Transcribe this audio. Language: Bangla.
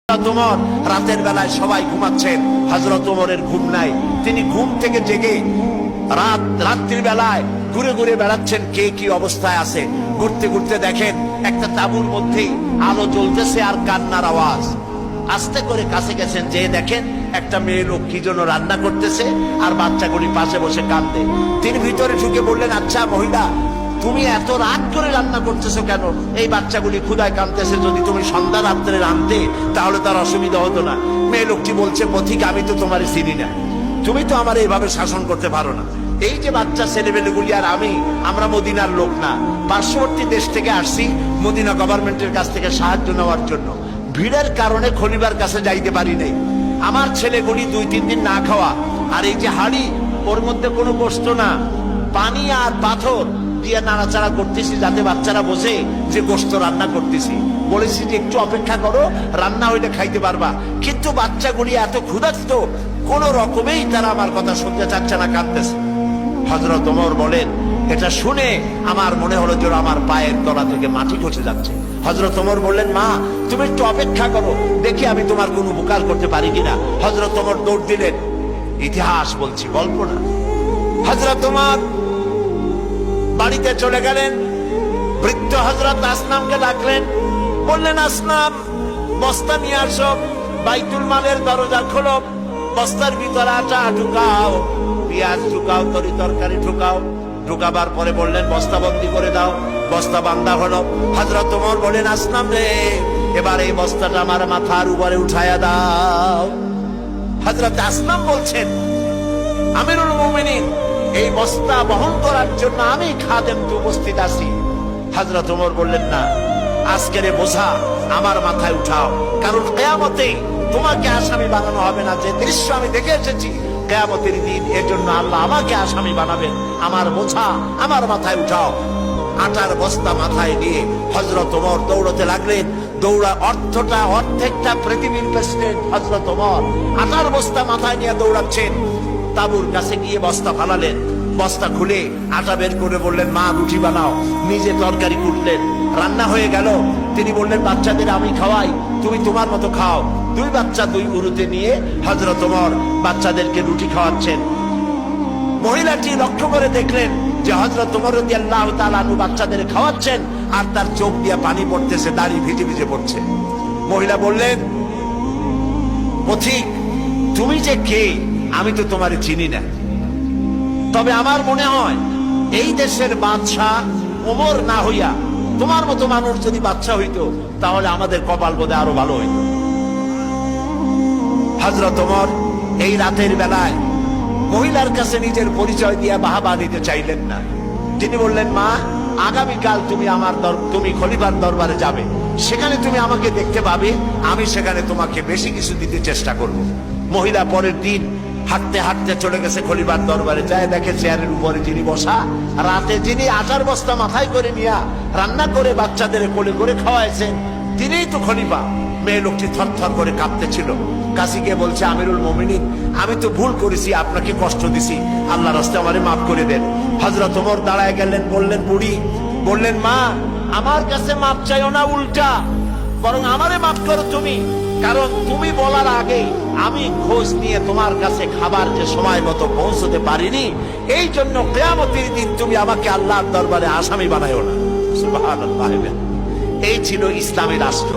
ওমর রাতের বেলায় সবাই ঘুমাচ্ছেন, হযরত ওমরের ঘুম নাই। তিনি ঘুম থেকে জেগে রাত্রির বেলায় ঘুরে ঘুরে বেড়াচ্ছেন কে কি অবস্থায় আছে। ঘুরতে ঘুরতে দেখেন একটা তাঁবুর মধ্যে আলো জ্বলতেছে আর কান্নার আওয়াজ। আস্তে করে কাছে গেছেন, যে দেখেন একটা মেয়ে লোক কি জন্য রান্না করতেছে আর বাচ্চাগুলি পাশে বসে কাঁদে। তিনি ভিতরে ঢুকে বললেন, আচ্ছা মহিলা, তুমি এত রাত করে রান্না করতেছো কেন? এই বাচ্চাগুলি ক্ষুধায় কাঁদতেছে, যদি তুমি সন্ধ্যা রাত্রে রাঁধতে তাহলে তার অসুবিধা হতো না। মেয়ে লোকটি বলছে, পথিক, আমি তো তোমার চিনি না, তুমি তো আমার এইভাবে শাসন করতে পারো না। এই যে বাচ্চা ছেলেমেয়েগুলি আর আমরা মদিনার লোক না, পার্শ্ববর্তী দেশ থেকে আসছি মদিনা গভর্নমেন্টের কাছ থেকে সাহায্য নেওয়ার জন্য। ভিড়ের কারণে খলিফার কাছে যাইতে পারি নাই। আমার ছেলেগুলি 2-3 দিন না খাওয়া, আর এই যে হাড়ি, ওর মধ্যে কোনো গোশত না, পানি আর পাথর দিয়ে নাড়াচাড়া করতেছি যাতে বাচ্চারা বোঝে যে গোশত রান্না করতেছি। বলেছি যে একটু অপেক্ষা করো, রান্না হইলে খাইতে পারবা। কিন্তু বাচ্চাগুলি এত ক্ষুধার্ত, কোন রকমেই তারা আমার কথা শুনতে চাচ্ছে না, কাঁদতেছে। হযরত ওমর বলেন, এটা শুনে আমার মনে হলো যে আমার পায়ের তলা থেকে মাটি খসে যাচ্ছে। হযরত ওমর বললেন, মা তুমি একটু অপেক্ষা করো, দেখি আমি তোমার কোনো উপকার করতে পারি কিনা। হযরত ওমর দৌড় দিলেন। ইতিহাস বলছি, গল্প না। হযরত ওমর বাড়িতে চলে গেলেন। বৃদ্ধ হযরত আসনামকে ডাকলেন, বললেন, আসনাম, বস্তা নিয়ে আসো, বাইতুল মালের দরজা খোলো, বস্তার ভিতরে আটা ঢুকাও, পেঁয়াজ ঢুকাও, তরি তরকারি ঢুকাও। ঢুকাবার পরে বললেন, বস্তা বন্দি করে দাও। বস্তা বান্ধা হলো। হযরত ওমর বলেন, আসনাম রে, এবার এই বস্তাটা আমার মাথার উপরে উঠায়া দাও। হযরত আসনাম বলছেন, আমিরুল মুমিনিন, এই বস্তা বহন করার জন্য আমি খাদেম তো উপস্থিত আছি। হযরত ওমর বললেন, না, আজকের বোঝা আমার মাথায় উঠাও, কারণ কিয়ামতে তোমাকে আসামি বানানো হবে না। যে দৃশ্য আমি দেখে এসেছি কিয়ামতের দিন, এর জন্য আল্লাহ আমাকে আসামি বানাবেন। আমার বোঝা আমার মাথায় উঠাও। আটার বস্তা মাথায় নিয়ে হযরত ওমর দৌড়তে লাগলেন। অর্ধেকটা পৃথিবীর প্রেসিডেন্ট হযরত ওমর আটার বস্তা মাথায় নিয়ে দৌড়াচ্ছেন। তাঁবুর কাছে গিয়ে বস্তা ফালালেন। বস্তা খুলে আটা বের করে বললেন, মা রুটি বানাও। নিজে তরকারি কুটলেন, রান্না হয়ে গেল। তিনি বললেন, বাচ্চাদের আমি খাওয়াই, তুমি তোমার মতো খাও। 2 বাচ্চা 2 উরুতে নিয়ে হযরত ওমর বাচ্চাদেরকে রুটি খাওয়াচ্ছেন। মহিলাটি লক্ষ্য করে দেখলেন যে হযরত ওমর রাদিয়াল্লাহু তাআলা আনহু বাচ্চাদের খাওয়াচ্ছেন আর তার চোখ দিয়ে পানি পড়তেছে, দাড়ি ভিজে ভিজে পড়ছে। মহিলা বললেন, পথিক, তুমি যে কে আমি তো তোমারে চিনি না, তবে আমার মনে হয় এই দেশের বাদশাহ ওমর না হইয়া তোমার মতো মানুষ যদি বাদশাহ হইতো তাহলে আমাদের কপাল বোধহয় আরো ভালো হইতো। হযরত ওমর এই রাতের বেলায় মহিলার কাছে নিজের পরিচয় দিয়ে বাহাবা দিতে চাইলেন না। তিনি বললেন, মা, আগামীকাল তুমি খলিফার দরবারে যাবে, সেখানে তুমি আমাকে দেখতে পাবে, আমি সেখানে তোমাকে বেশি কিছু দিতে চেষ্টা করব। মহিলা পরের দিন হাঁটতে হাঁটতে চলে গেছে খলিফার দরবারে। যায় দেখে চেয়ারের উপরে যিনি বসা, রাতে যিনি আটার বস্তা মাথায় করে নিয়ে রান্না করে বাচ্চাদের কোলে করে খাওয়াইছেন, তিনিই তো খলিফা। মেয়ে লোকটি থরথর করে কাঁপতেছিল। কাছে গিয়ে বলছে, আমিরুল মুমিনিন, আমি তো ভুল করেছি, আপনাকে কষ্ট দিছি, আল্লাহর রাস্তায় আমারে মাফ করে দেন। হযরত ওমর দাঁড়ায় গেলেন, বললেন, বুড়ি, বললেন, মা, আমার কাছে মাফ চাইও না, উল্টা বরং আমারে মাফ করো তুমি, কারণ তুমি বলার আগে আমি খোঁজ নিয়ে তোমার কাছে খাবার যে সময় মতো পৌঁছতে পারিনি, এই জন্য কিয়ামতের দিন তুমি আমাকে আল্লাহর দরবারে আসামি বানাইও না। সুবহানাল্লাহ। এই ছিল ইসলামী রাষ্ট্র।